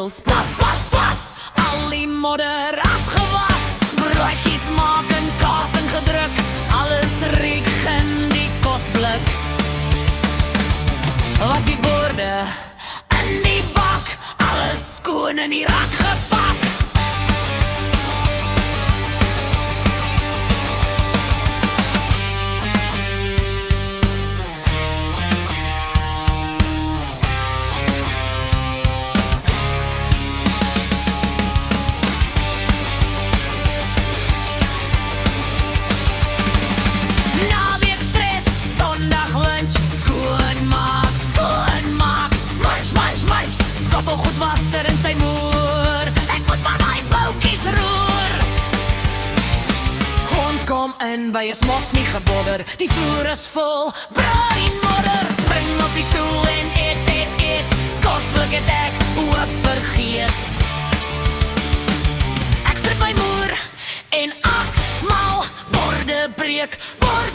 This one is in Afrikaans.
bottels. Plas, plas, plas, al die modder afgewas. Broodjies maak en kaas en gedruk, alles riek in die kosblik. Was die borde in die bak, alles skoon in die rak gepak. Goed was er in sy moer, ek moet maar my boutjies roer. Hond kom in by 'n mos nie gebodder, die vloer is vol bruin modder. Spring op die stoel en eet, eet, eet, kosblik het ek oop vergeet. Ek sit my moer en 8 maal borde breek, borde